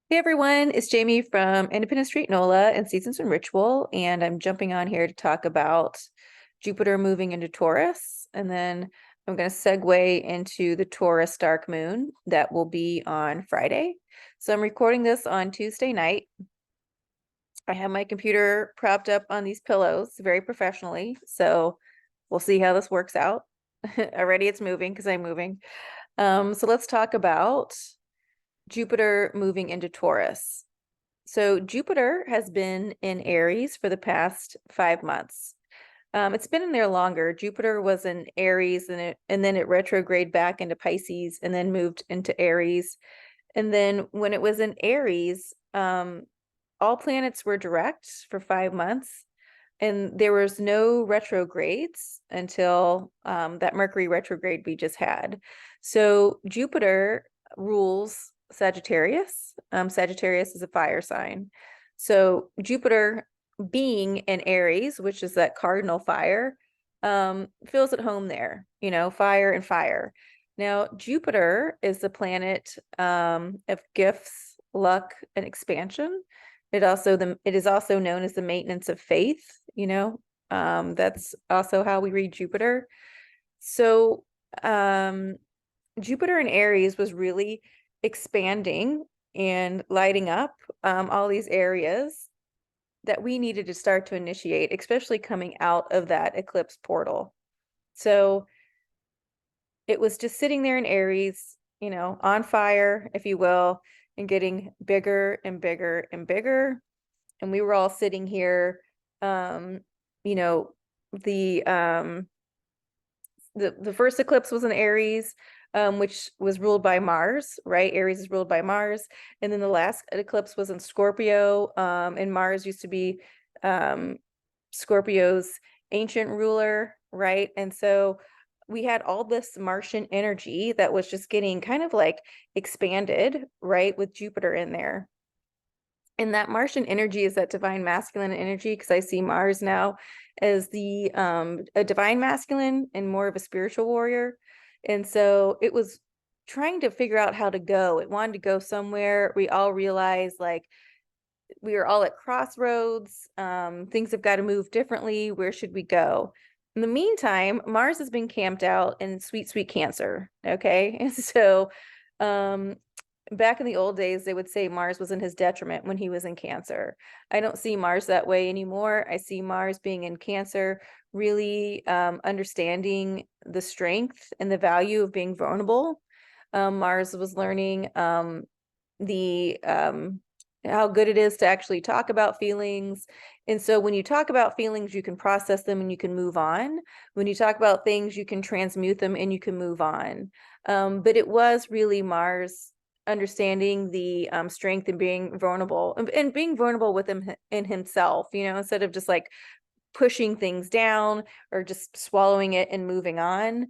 Hey everyone, it's Jamie from IndependenceStNola and Seasons and Ritual, and I'm jumping on here to talk about Jupiter moving into Taurus, and then I'm going to segue into the Taurus dark moon that will be on Friday. So I'm recording this on Tuesday night. I have my computer propped up on these pillows very professionally, so we'll see how this works out. Already it's moving because I'm moving. So let's talk about Jupiter moving into Taurus. So Jupiter has been in Aries for the past 5 months. It's been in there longer. Jupiter was in Aries and then it retrograde back into Pisces and then moved into Aries. And then when it was in Aries, all planets were direct for 5 months. And there was no retrogrades until that Mercury retrograde we just had. So Jupiter rules Sagittarius. Sagittarius is a fire sign. So Jupiter being in Aries, which is that cardinal fire, feels at home there, fire and fire. Now, Jupiter is the planet of gifts, luck, and expansion. It is also known as the maintenance of faith. That's also how we read Jupiter. So Jupiter in Aries was really expanding and lighting up all these areas that we needed to start to initiate, especially coming out of that eclipse portal. So it was just sitting there in Aries, on fire, if you will, and getting bigger and bigger and bigger. And we were all sitting here, um, you know, the um the first eclipse was in Aries, which was ruled by Mars, right? Aries is ruled by Mars. And then the last eclipse was in Scorpio, and Mars used to be Scorpio's ancient ruler, right? And so we had all this Martian energy that was just getting kind of like expanded, right, with Jupiter in there. And that Martian energy is that divine masculine energy, because I see Mars now as the a divine masculine and more of a spiritual warrior. And so it was trying to figure out how to go. It wanted to go somewhere. We all realized like we are all at crossroads. Things have got to move differently. Where should we go? In the meantime, Mars has been camped out in sweet, sweet Cancer. Okay. And so back in the old days, they would say Mars was in his detriment when he was in Cancer. I don't see Mars that way anymore. I see Mars being in Cancer, really understanding the strength and the value of being vulnerable. Mars was learning the how good it is to actually talk about feelings. And so when you talk about feelings, you can process them and you can move on. When you talk about things, you can transmute them and you can move on. But it was really Mars understanding the strength and being vulnerable and being vulnerable with him in himself, instead of just like pushing things down or just swallowing it and moving on.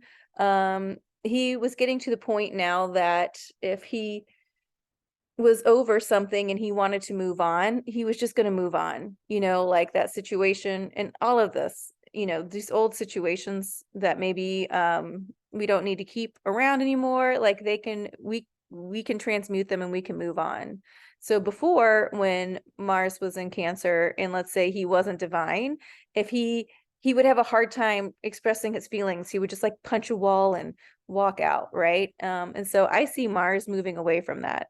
He was getting to the point now that if he was over something and he wanted to move on, he was just going to move on, like that situation and all of this, these old situations that maybe we don't need to keep around anymore. Like we can transmute them and we can move on. So before, when Mars was in Cancer and let's say he wasn't divine, if he would have a hard time expressing his feelings, he would just like punch a wall and walk out, right? And so I see Mars moving away from that.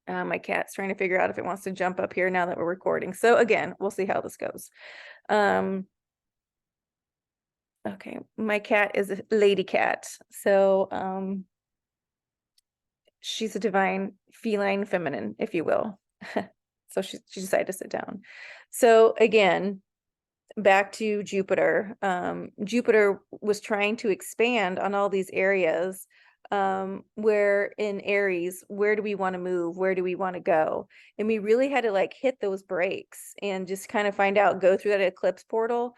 My cat's trying to figure out if it wants to jump up here now that we're recording. So again, we'll see how this goes. Okay, my cat is a lady cat. So she's a divine feline feminine, if you will. So she decided to sit down. So again, back to Jupiter. Jupiter was trying to expand on all these areas where in Aries, where do we want to move? Where do we want to go? And we really had to like hit those brakes and just kind of find out, go through that eclipse portal,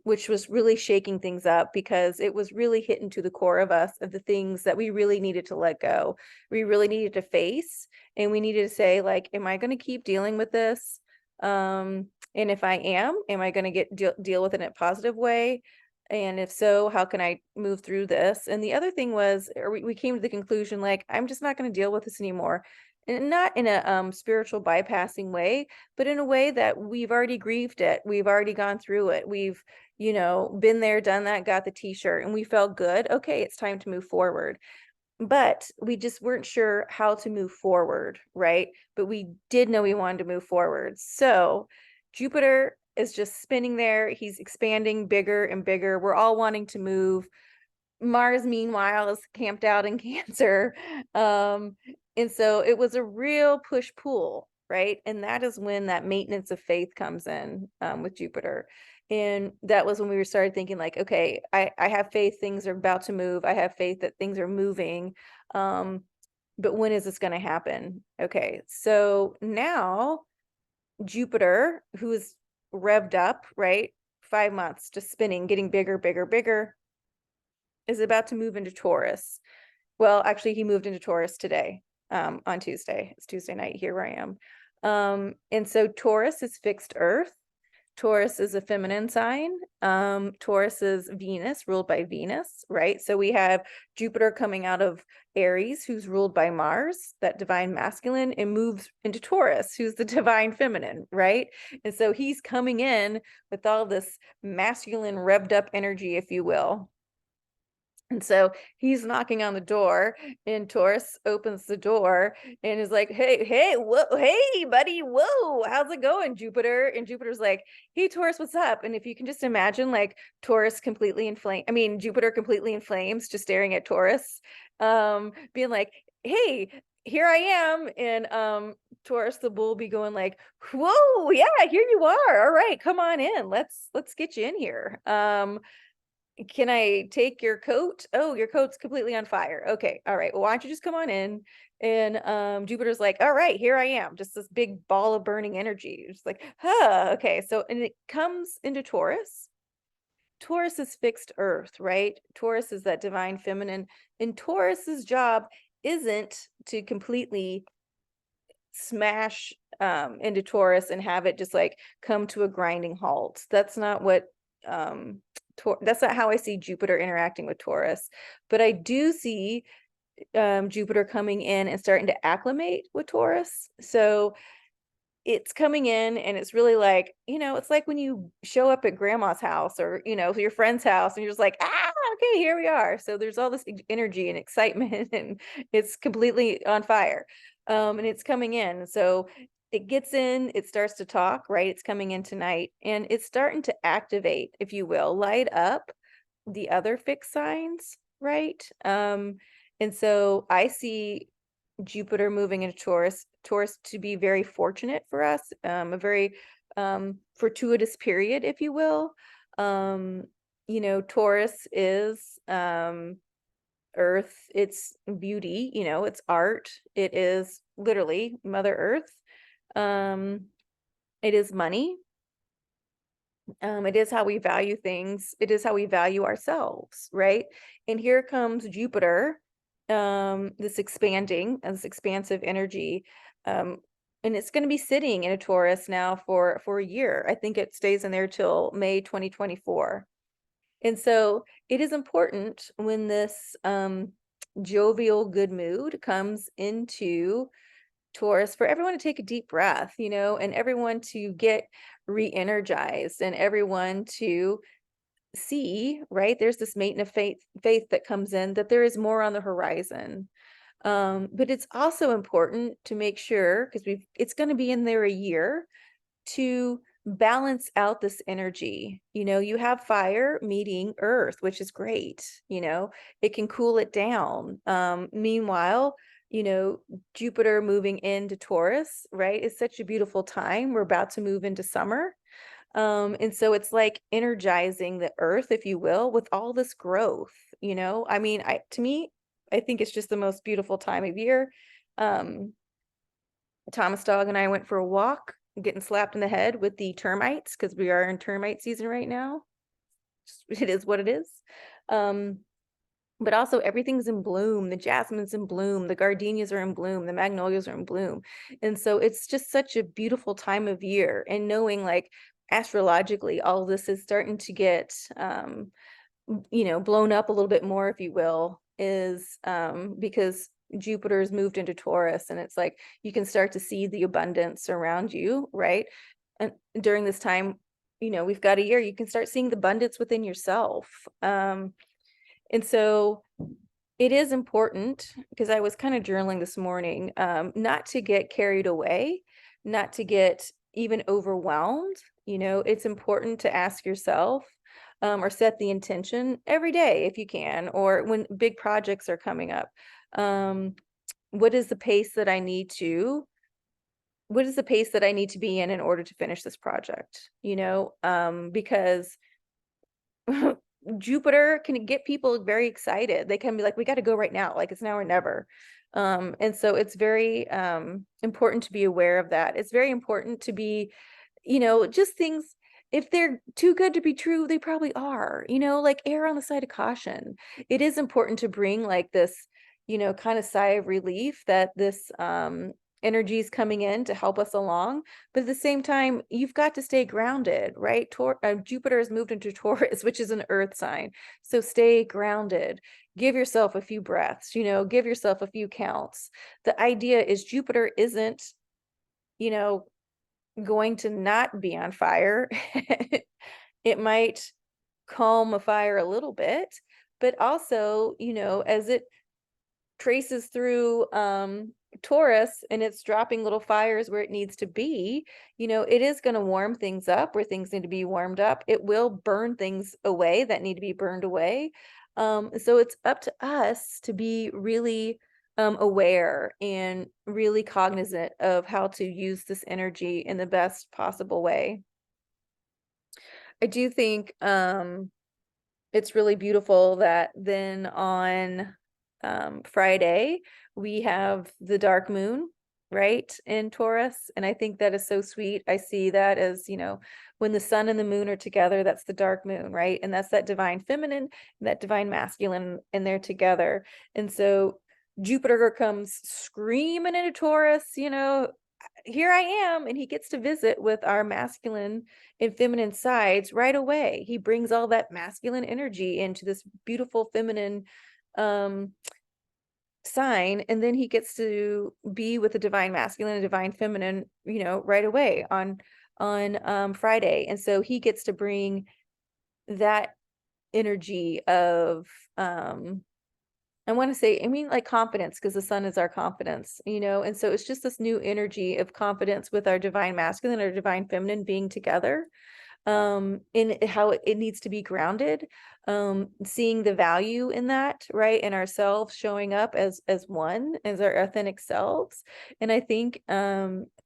which was really shaking things up because it was really hitting to the core of us, of the things that we really needed to let go. We really needed to face, and we needed to say like, am I going to keep dealing with this? And if I am I going to deal with it in a positive way? And if so, how can I move through this? And the other thing was, we came to the conclusion, like, I'm just not going to deal with this anymore. and not in a spiritual bypassing way, but in a way that we've already grieved it. We've already gone through it. We've, been there, done that, got the t-shirt, and we felt good. Okay, it's time to move forward. But we just weren't sure how to move forward, right? But we did know we wanted to move forward. So Jupiter is just spinning there. He's expanding bigger and bigger. We're all wanting to move. Mars, meanwhile, is camped out in Cancer. And so it was a real push-pull, right? And that is when that maintenance of faith comes in, with Jupiter. And that was when we started thinking like, okay, I have faith things are about to move. I have faith that things are moving. But when is this going to happen? Okay, so now Jupiter, who is revved up, right? 5 months, just spinning, getting bigger, bigger, bigger, is about to move into Taurus. Well, actually, he moved into Taurus today, on Tuesday. It's Tuesday night here where I am. And so Taurus is fixed Earth. Taurus is a feminine sign. Taurus is Venus, ruled by Venus, right? So we have Jupiter coming out of Aries, who's ruled by Mars, that divine masculine, and moves into Taurus, who's the divine feminine, right? And so he's coming in with all this masculine revved up energy, if you will. And so he's knocking on the door, and Taurus opens the door and is like, hey, whoa, hey, buddy, whoa, how's it going, Jupiter? And Jupiter's like, hey, Taurus, what's up? And if you can just imagine, like, Taurus completely inflamed, I mean, Jupiter completely in flames, just staring at Taurus, being like, hey, here I am. And Taurus the bull be going like, whoa, yeah, here you are. All right, come on in. Let's get you in here. Can I take your coat? Oh, your coat's completely on fire. Okay. All right. Well, why don't you just come on in? And Jupiter's like, all right, here I am. Just this big ball of burning energy. It's like, okay. So, and it comes into Taurus. Taurus is fixed Earth, right? Taurus is that divine feminine. And Taurus's job isn't to completely smash into Taurus and have it just like come to a grinding halt. That's not what that's not how I see Jupiter interacting with Taurus. But I do see Jupiter coming in and starting to acclimate with Taurus. So it's coming in and it's really like, it's like when you show up at grandma's house or, your friend's house and you're just like, okay, here we are. So there's all this energy and excitement and it's completely on fire. And it's coming in. So it gets in, it starts to talk, right? It's coming in tonight and it's starting to activate, if you will, light up the other fixed signs, right? And so I see Jupiter moving into Taurus to be very fortunate for us, a very fortuitous period, if you will. Taurus is Earth, it's beauty, it's art, it is literally Mother Earth. It is money. It is how we value things. It is how we value ourselves, right? And here comes Jupiter, this expanding and this expansive energy. And it's going to be sitting in a Taurus now for a year. I think it stays in there till May 2024. And so it is important when this jovial good mood comes into Taurus for everyone to take a deep breath, and everyone to get re-energized and everyone to see, right? There's this maintenance of faith that comes in that there is more on the horizon. But it's also important to make sure, because it's going to be in there a year, to balance out this energy. You have fire meeting earth, which is great. It can cool it down. Meanwhile, Jupiter moving into Taurus, right, is such a beautiful time. We're about to move into summer. And so it's like energizing the earth, if you will, with all this growth. I mean, to me, I think it's just the most beautiful time of year. Thomas Dog and I went for a walk, getting slapped in the head with the termites because we are in termite season right now. It is what it is. But also everything's in bloom. The jasmine's in bloom, the gardenias are in bloom, the magnolias are in bloom. And so it's just such a beautiful time of year. And knowing like astrologically, all this is starting to get, blown up a little bit more, if you will, is because Jupiter's moved into Taurus, and it's like you can start to see the abundance around you, right? And during this time, we've got a year, you can start seeing the abundance within yourself. And so it is important, because I was kind of journaling this morning, not to get carried away, not to get even overwhelmed. It's important to ask yourself, or set the intention every day if you can, or when big projects are coming up. What is the pace that I need to be in order to finish this project? Because Jupiter can get people very excited. They can be like, we got to go right now. Like, it's now or never. And so it's very important to be aware of that. It's very important to be, just things, if they're too good to be true, they probably are, like, err on the side of caution. It is important to bring like this, kind of sigh of relief that this energy is coming in to help us along. But at the same time, you've got to stay grounded, right? Jupiter has moved into Taurus, which is an earth sign. So stay grounded. Give yourself a few breaths, give yourself a few counts. The idea is Jupiter isn't, going to not be on fire. It might calm a fire a little bit, but also, as it traces through Taurus and it's dropping little fires where it needs to be, it is going to warm things up where things need to be warmed up. It will burn things away that need to be burned away. So it's up to us to be really aware and really cognizant of how to use this energy in the best possible way. I do think it's really beautiful that then on Friday we have the dark moon, right, in Taurus. And I think that is so sweet. I see that as, when the sun and the moon are together, that's the dark moon, right? And that's that divine feminine, that divine masculine, and they're together. And so Jupiter comes screaming into Taurus, here I am, and he gets to visit with our masculine and feminine sides right away. He brings all that masculine energy into this beautiful feminine sign, and then he gets to be with the divine masculine and divine feminine, right away on Friday. And so he gets to bring that energy of like confidence, because the sun is our confidence, and so it's just this new energy of confidence with our divine masculine or divine feminine being together, in how it needs to be grounded, seeing the value in that, right, in ourselves, showing up as one, as our authentic selves. And I think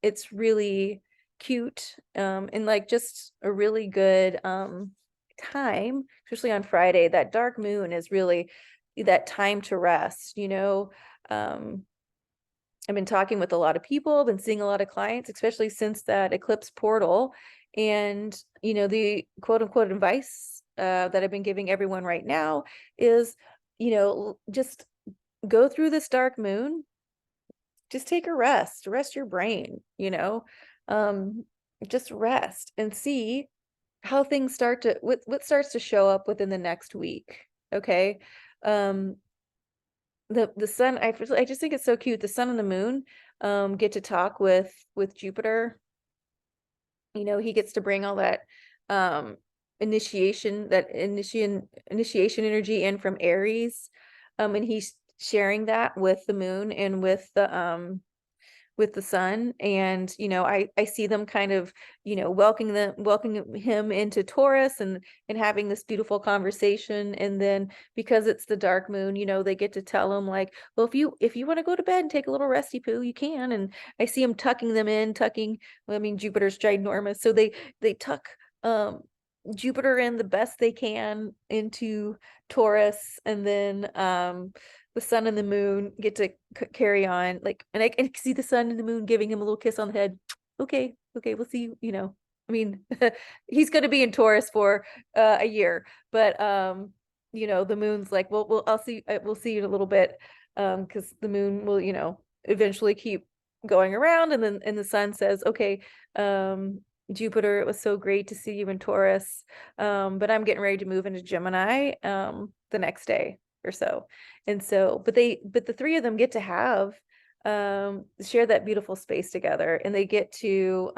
it's really cute, and like just a really good time, especially on Friday. That dark moon is really that time to rest. I've been talking with a lot of people, been seeing a lot of clients, especially since that eclipse portal. And, the quote unquote advice that I've been giving everyone right now is, just go through this dark moon, just take a rest your brain, just rest and see how things what starts to show up within the next week. Okay. The sun, I just think it's so cute. The sun and the moon get to talk with Jupiter. He gets to bring all that initiation energy in from Aries, and he's sharing that with the moon and with the sun. And I see them kind of welcoming him into Taurus, and having this beautiful conversation. And then because it's the dark moon, they get to tell him like, well, if you want to go to bed and take a little resty poo, you can. And I see him tucking them in, well, I mean, Jupiter's ginormous, so they tuck Jupiter in the best they can into Taurus. And then the sun and the moon get to carry on, like, and I can see the sun and the moon giving him a little kiss on the head. Okay, we'll see you. I mean, he's going to be in Taurus for a year, but the moon's like, well, we'll see you in a little bit, because the moon will eventually keep going around. And then the sun says, okay, Jupiter, it was so great to see you in Taurus, but I'm getting ready to move into Gemini the next day. or so. And so, but the three of them get to have, share that beautiful space together, and they get to,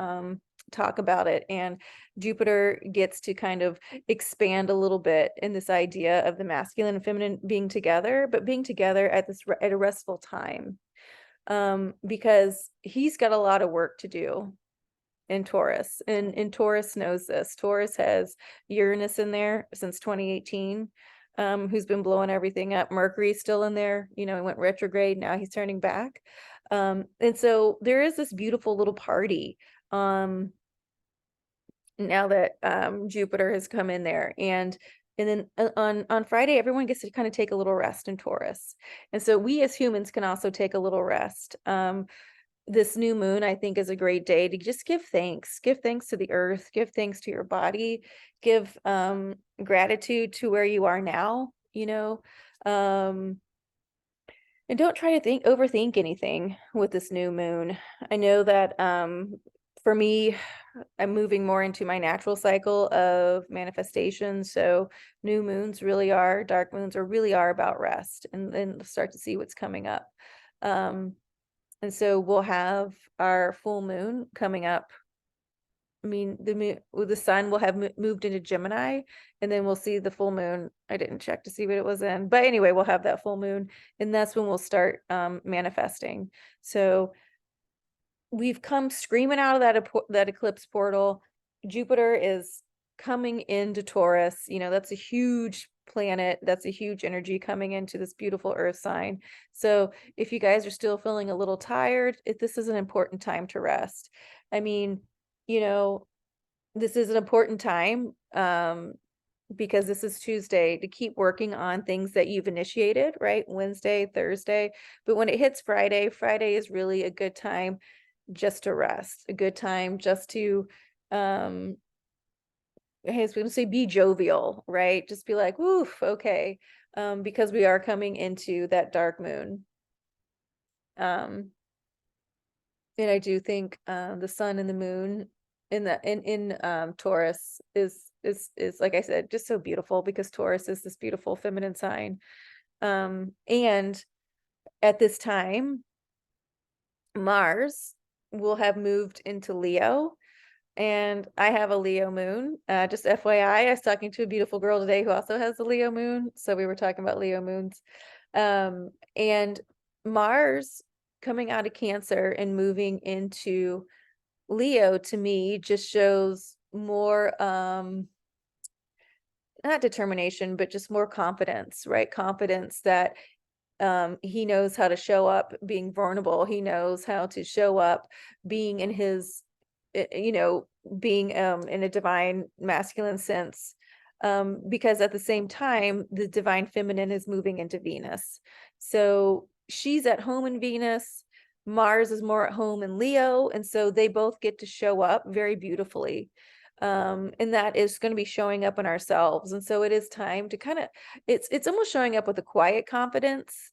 talk about it. And Jupiter gets to kind of expand a little bit in this idea of the masculine and feminine being together, but being together at a restful time, because he's got a lot of work to do in Taurus, and Taurus knows this. Taurus has Uranus in there since 2018, who's been blowing everything up. Mercury's still in there. He went retrograde. Now he's turning back. And so there is this beautiful little party, now that Jupiter has come in there. And then on Friday, everyone gets to kind of take a little rest in Taurus. And so we as humans can also take a little rest. This new moon, I think, is a great day to just give thanks. Give thanks to the earth, give thanks to your body, give gratitude to where you are now, and don't try to overthink anything with this new moon. I know that for me, I'm moving more into my natural cycle of manifestation. So new moons really are, dark moons really are about rest, and then start to see what's coming up. And so we'll have our full moon coming up. I mean, the sun will have moved into Gemini, and then we'll see the full moon. I didn't check to see what it was in, but anyway, we'll have that full moon, and that's when we'll start manifesting. So we've come screaming out of that eclipse portal. Jupiter is coming into Taurus. That's a huge planet. That's a huge energy coming into this beautiful earth sign. So if you guys are still feeling a little tired, this is an important time to rest. I mean, this is an important time, because this is Tuesday, to keep working on things that you've initiated, right? Wednesday, Thursday. But when it hits Friday, Friday is really a good time just to rest, a good time just to, I was going to say, be jovial, right? Just be like, woof, okay. Because we are coming into that dark moon. And I do think the sun and the moon in Taurus is like I said, just so beautiful, because Taurus is this beautiful feminine sign. And at this time, Mars will have moved into Leo. And I have a Leo moon. Just FYI, I was talking to a beautiful girl today who also has a Leo moon. So we were talking about Leo moons. And Mars coming out of Cancer and moving into Leo, to me, just shows more, not determination, but just more confidence, right? Confidence that he knows how to show up being vulnerable. He knows how to show up being in his, being in a divine masculine sense, because at the same time, the divine feminine is moving into Venus. So she's at home in Venus. Mars is more at home in Leo. And so they both get to show up very beautifully. And that is going to be showing up in ourselves. And so it is time to kind of, it's almost showing up with a quiet confidence,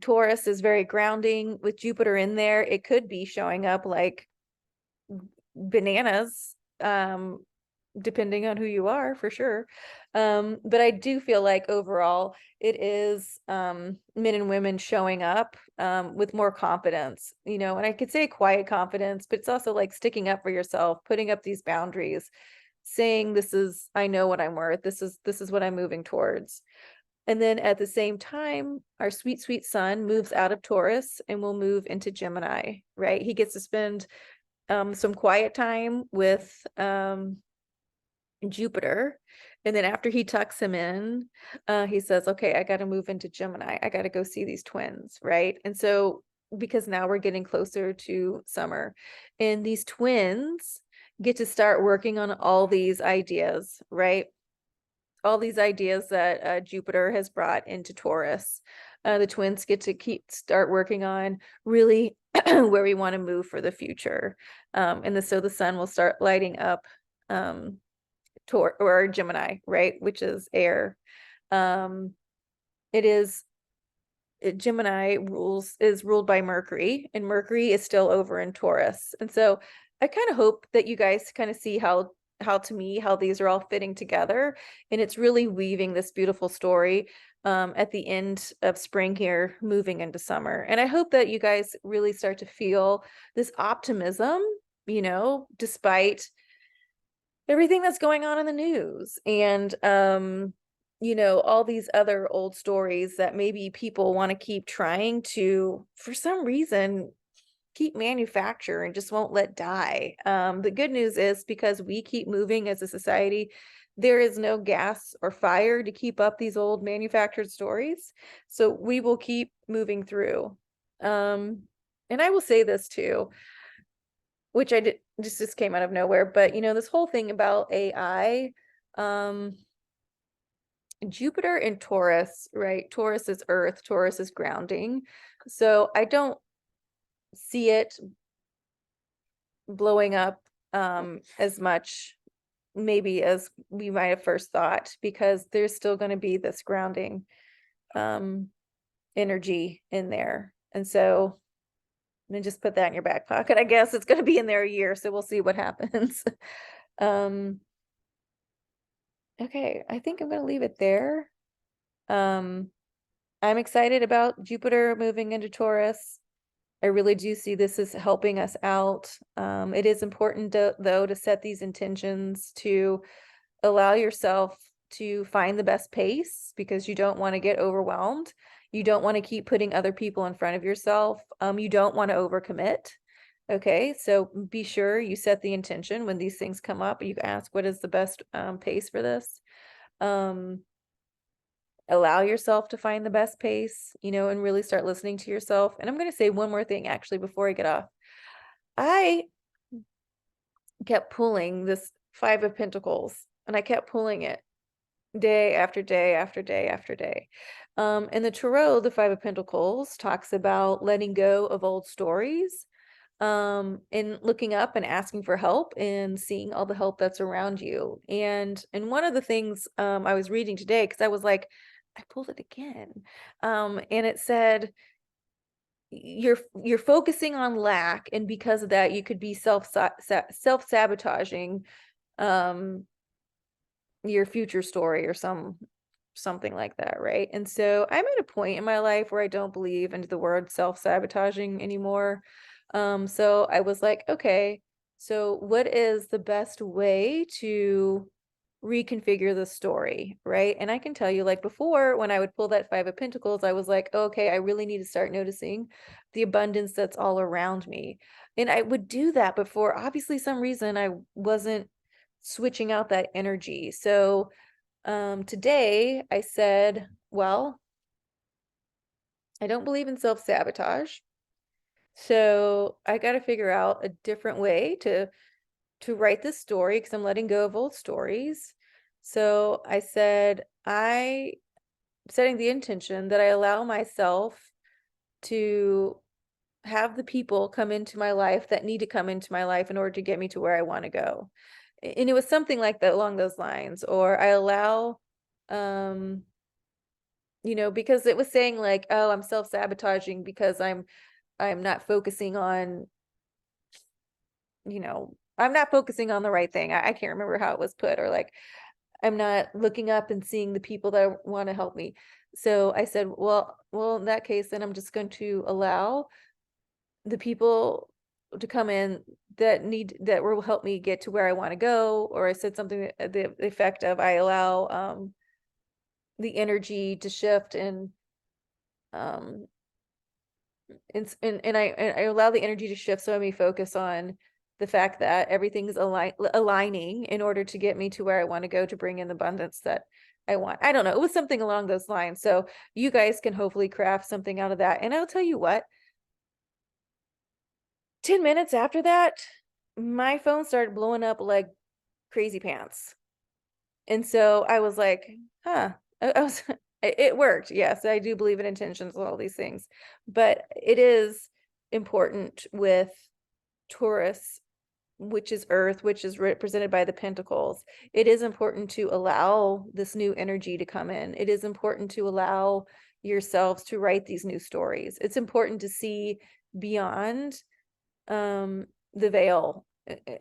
Taurus is very grounding. With Jupiter in there, it could be showing up like bananas, depending on who you are, for sure. But I do feel like overall it is men and women showing up with more confidence, and I could say quiet confidence, but it's also like sticking up for yourself, putting up these boundaries, saying, I know what I'm worth. This is what I'm moving towards. And then at the same time, our sweet, sweet sun moves out of Taurus and will move into Gemini, right? He gets to spend some quiet time with Jupiter. And then after he tucks him in, he says, okay, I got to move into Gemini. I got to go see these twins, right? And so, because now we're getting closer to summer, and these twins get to start working on all these ideas, right? All these ideas that Jupiter has brought into Taurus. The twins get to start working on really where we want to move for the future. So the sun will start lighting up or Gemini, right? Which is air. Gemini is ruled by Mercury, and Mercury is still over in Taurus. And so I kind of hope that you guys kind of see how how to me, how these are all fitting together. And it's really weaving this beautiful story at the end of spring here, moving into summer. And I hope that you guys really start to feel this optimism, you know, despite everything that's going on in the news and you know, all these other old stories that maybe people want to keep trying to, for some reason, keep manufacture and just won't let die. The good news is because we keep moving as a society, there is no gas or fire to keep up these old manufactured stories. So we will keep moving through. And I will say this too, which I did just came out of nowhere, but you know, this whole thing about AI, Jupiter and Taurus, right? Taurus is earth, Taurus is grounding. So I don't see it blowing up as much maybe as we might have first thought, because there's still going to be this grounding energy in there. And so then just put that in your back pocket. I guess it's going to be in there a year, so we'll see what happens. Okay, I think I'm going to leave it there. I'm excited about Jupiter moving into Taurus. I really do see this as helping us out. It is important though to set these intentions, to allow yourself to find the best pace, because you don't want to get overwhelmed. You don't want to keep putting other people in front of yourself. You don't want to overcommit. Okay, so be sure you set the intention when these things come up. You ask, what is the best pace for this? Allow yourself to find the best pace, you know, and really start listening to yourself. And I'm going to say one more thing actually before I get off. I kept pulling this Five of Pentacles, and I kept pulling it day after day after day after day. In the Tarot, the Five of Pentacles talks about letting go of old stories, and looking up and asking for help and seeing all the help that's around you. And one of the things I was reading today, because I was like, I pulled it again, and it said you're focusing on lack, and because of that you could be self-sabotaging your future story or something like that, right? And so I'm at a point in my life where I don't believe into the word self-sabotaging anymore. So I was like, okay, so what is the best way to reconfigure the story, right? And I can tell you, like before, when I would pull that Five of Pentacles, I was like, okay, I really need to start noticing the abundance that's all around me. And I would do that before. Obviously, some reason I wasn't switching out that energy. So today I said, well, I don't believe in self-sabotage. So I got to figure out a different way to write this story, because I'm letting go of old stories. So I said, I setting the intention that I allow myself to have the people come into my life that need to come into my life in order to get me to where I want to go. And it was something like that, along those lines. Or I allow, you know, because it was saying like, oh, I'm self-sabotaging because I'm not focusing on, you know, I'm not focusing on the right thing. I can't remember how it was put, or like, I'm not looking up and seeing the people that want to help me. So I said, well, in that case, then I'm just going to allow the people to come in that will help me get to where I want to go. Or I said something the effect of, I allow the energy to shift, and um I allow the energy to shift, so I may focus on the fact that everything's aligning in order to get me to where I want to go, to bring in the abundance that I want. I don't know. It was something along those lines. So you guys can hopefully craft something out of that. And I'll tell you what, 10 minutes after that, my phone started blowing up like crazy pants. And so I was like, huh, I was, it worked. Yes, I do believe in intentions and all these things, but it is important with Taurus, which is earth, which is represented by the pentacles. It is important to allow this new energy to come in. It is important to allow yourselves to write these new stories. It's important to see beyond the veil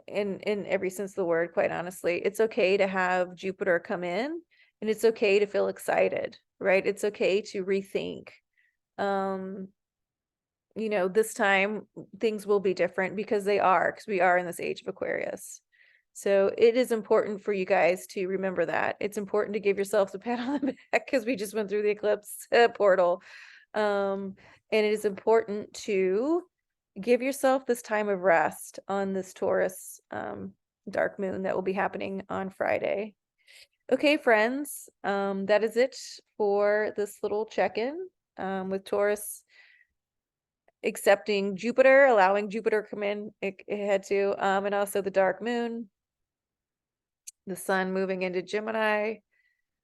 in every sense of the word, quite honestly. It's okay to have Jupiter come in, and it's okay to feel excited, right? It's okay to rethink. This time things will be different because we are in this age of Aquarius. So it is important for you guys to remember that. It's important to give yourselves a pat on the back because we just went through the eclipse portal. And it is important to give yourself this time of rest on this Taurus dark moon that will be happening on Friday. Okay, friends, that is it for this little check-in with Taurus accepting Jupiter, allowing Jupiter come in. It had to, and also the dark moon, the sun moving into Gemini,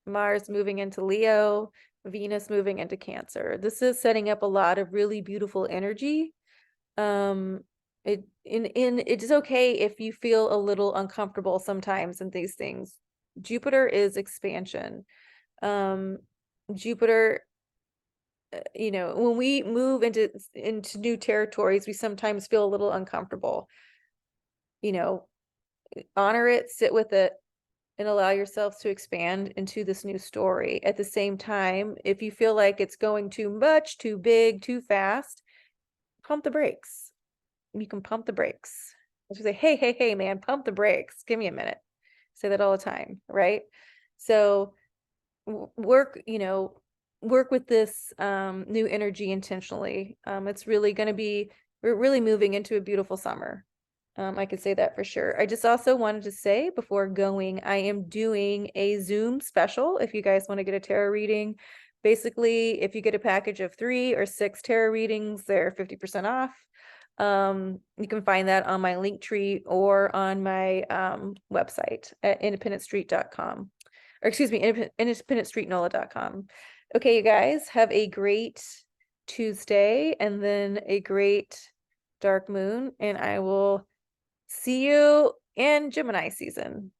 Mars moving into Leo, Venus moving into Cancer. This is setting up a lot of really beautiful energy. It is okay if you feel a little uncomfortable sometimes in these things. Jupiter is expansion. Jupiter, when we move into new territories, we sometimes feel a little uncomfortable. Honor it, sit with it, and allow yourselves to expand into this new story. At the same time, if you feel like it's going too much, too big, too fast, pump the brakes. You can pump the brakes. I should say, hey, man, pump the brakes. Give me a minute. Say that all the time, right? So work with this new energy intentionally. It's really going to be, we're really moving into a beautiful summer. I could say that for sure. I just also wanted to say before going, I am doing a Zoom special if you guys want to get a tarot reading. Basically, if you get a package of 3 or 6 tarot readings, they're 50% off. You can find that on my link tree or on my website at IndependenceStreet.com. Or excuse me, IndependenceStNola.com. Okay, you guys, have a great Tuesday and then a great dark moon, and I will see you in Gemini season.